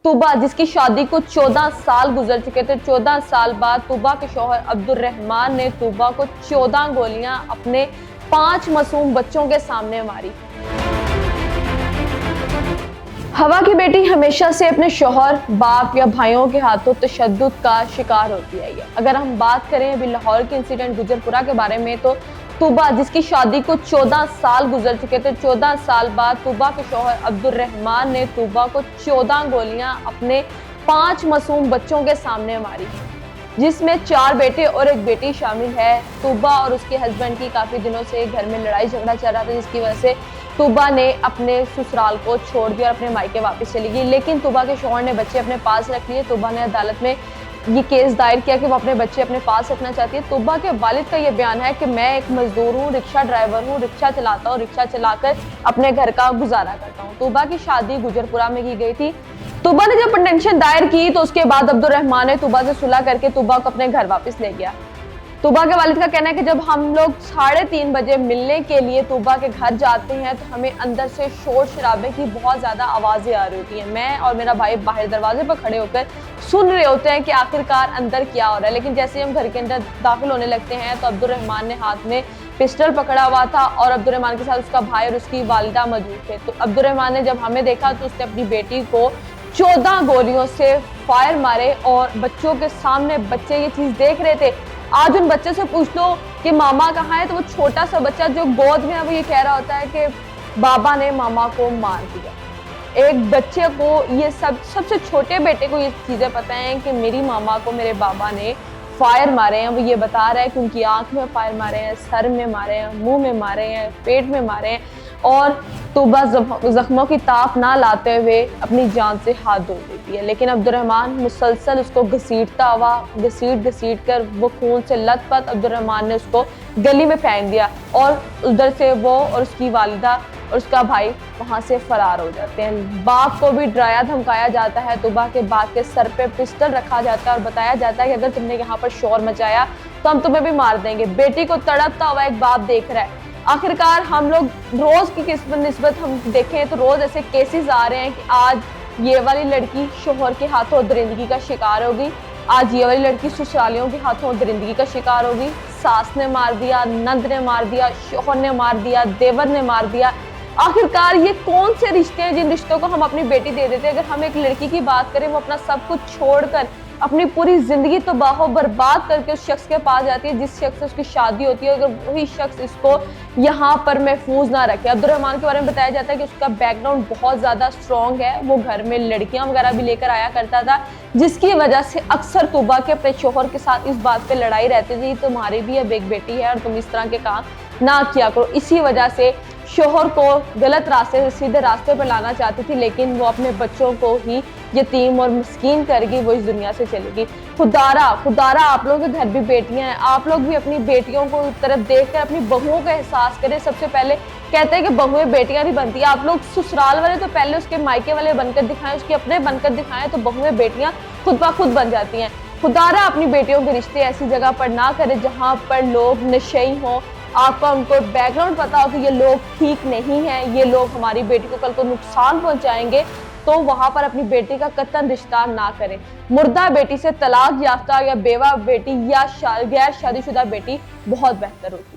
तूबा, जिसकी शादी को 14 साल गुजर चुके थे, 14 साल बाद तूबा के शौहर अब्दुल रहमान ने तूबा को 14 गोलियां अपने 5 मासूम बच्चों के सामने मारी। हवा की बेटी हमेशा से अपने शौहर, बाप या भाइयों के हाथों तशद्दुद का शिकार होती आई है। अगर हम बात करें अभी लाहौर के इंसिडेंट गुजरपुरा के बारे में, तो तूबा, जिसकी शादी को 14 साल गुजर चुके थे, 14 साल बाद तूबा के शौहर अब्दुल रहमान ने तूबा को 14 गोलियां अपने 5 मासूम बच्चों के सामने मारी, जिसमें 4 बेटे और 1 बेटी शामिल है। तूबा और उसके हस्बैंड की काफी दिनों से घर में लड़ाई झगड़ा चल रहा था, जिसकी वजह से तूबा ने अपने ससुराल को छोड़ दिया और अपने मायके वापस चली गई। लेकिन तूबा के शौहर ने बच्चे अपने पास रख लिए। तूबा ने अदालत में ये केस दायर किया कि वो अपने बच्चे अपने पास रखना चाहती है। तूबा के वालिद का ये बयान है कि मैं एक मजदूर हूँ, रिक्शा ड्राइवर हूँ, रिक्शा चलाता हूँ, रिक्शा चलाकर अपने घर का गुजारा करता हूँ। तूबा की शादी गुजरपुरा में की गई थी। तूबा ने जब पिटीशन दायर की तो उसके बाद अब्दुल रहमान ने तूबा से सुलह करके तूबा को अपने घर वापस ले गया। तूबा के वालिद का कहना है कि जब हम लोग 3:30 बजे मिलने के लिए तूबा के घर जाते हैं तो हमें अंदर से शोर शराबे की बहुत ज्यादा आवाजें आ रही होती हैं। मैं और मेरा भाई बाहर दरवाजे पर खड़े होकर सुन रहे होते हैं कि आखिरकार अंदर क्या हो रहा है। लेकिन जैसे हम घर के अंदर दाखिल होने लगते हैं तो अब्दुल रहमान ने हाथ में पिस्टल पकड़ा हुआ था और अब्दुल रहमान के साथ उसका भाई और उसकी वालिदा मौजूद थे। तो अब्दुल रहमान ने जब हमें देखा तो उसने अपनी बेटी को 14 गोलियों से फायर मारे और बच्चों के सामने बच्चे ये चीज देख रहे थे। आज उन बच्चे से पूछ लो कि मामा कहाँ है, तो वो छोटा सा बच्चा जो गोद में है वो ये कह रहा होता है कि बाबा ने मामा को मार दिया। एक बच्चे को ये सबसे छोटे बेटे को ये चीजें पता है कि मेरी मामा को मेरे बाबा ने फायर मारे हैं। वो ये बता रहा है कि उनकी आंख में फायर मारे हैं, सर में मारे हैं, मुंह में मारे हैं, पेट में मारे हैं। और तूबा जख्मों की ताप ना लाते हुए अपनी जान से हाथ धो देती है। लेकिन अब्दुल रहमान मुसलसल उसको घसीटता हुआ, घसीट कर वो खून से लथपथ अब्दुल रहमान ने उसको गली में फेंक दिया और उधर से वो और उसकी वालिदा और उसका भाई वहां से फरार हो जाते हैं। बाप को भी डराया धमकाया जाता है। तूबा के बाप के सर पे पिस्टल रखा जाता है और बताया जाता है कि अगर तुमने यहाँ पर शोर मचाया तो हम तुम्हें भी मार देंगे। बेटी को तड़पता हुआ एक बाप देख रहा है। आखिरकार हम लोग रोज की निस्बत हम देखें तो रोज ऐसे केसेस आ रहे हैं कि आज ये वाली लड़की शोहर के हाथों दरिंदगी का शिकार होगी, आज ये वाली लड़की ससुरालियों के हाथों दरिंदगी का शिकार होगी। सास ने मार दिया, नंद ने मार दिया, शोहर ने मार दिया, देवर ने मार दिया। आखिरकार ये कौन से रिश्ते हैं जिन रिश्तों को हम अपनी बेटी दे देते हैं। अगर हम एक लड़की की बात करें, वो अपना सब कुछ छोड़कर अपनी पूरी जिंदगी तबाह बर्बाद करके उस शख्स के पास जाती है जिस शख्स से उसकी शादी होती है। अगर वही शख्स इसको यहाँ पर महफूज ना रखे। अब्दुल रहमान के बारे में बताया जाता है कि उसका बैकग्राउंड बहुत ज्यादा स्ट्रॉन्ग है। वो घर में लड़कियां वगैरह भी लेकर आया करता था, जिसकी वजह से अक्सर तूबा के अपने शोहर के साथ इस बात पे लड़ाई रहती थी, तुम्हारी भी अब एक बेटी है और तुम इस तरह के काम ना किया करो। इसी वजह से शोहर को गलत रास्ते से सीधे रास्ते पर लाना चाहती थी, लेकिन वो अपने बच्चों को ही यतीम और मिस्कीन करके वो इस दुनिया से चलेगी। खुदारा आप लोगों के घर भी बेटियां हैं, आप लोग भी अपनी बेटियों को तरफ देखकर अपनी बहुओं का एहसास करें। सबसे पहले कहते हैं कि बहुएं बेटियां नहीं बनती। आप लोग ससुराल वाले तो पहले उसके मायके वाले बनकर दिखाएं, उसके अपने बनकर दिखाएं, तो बहुएं बेटियां खुद ब खुद बन जाती हैं। खुदारा अपनी बेटियों के रिश्ते ऐसी जगह पर ना करें जहाँ पर लोग नशेई हों, आपका उनको बैकग्राउंड पता हो कि ये लोग ठीक नहीं हैं, ये लोग हमारी बेटी को कल को नुकसान पहुंचाएंगे, तो वहां पर अपनी बेटी का कतन रिश्ता ना करें। मुर्दा बेटी से तलाक याफ्ता या बेवा बेटी या गैर शादीशुदा बेटी बहुत बेहतर होती है।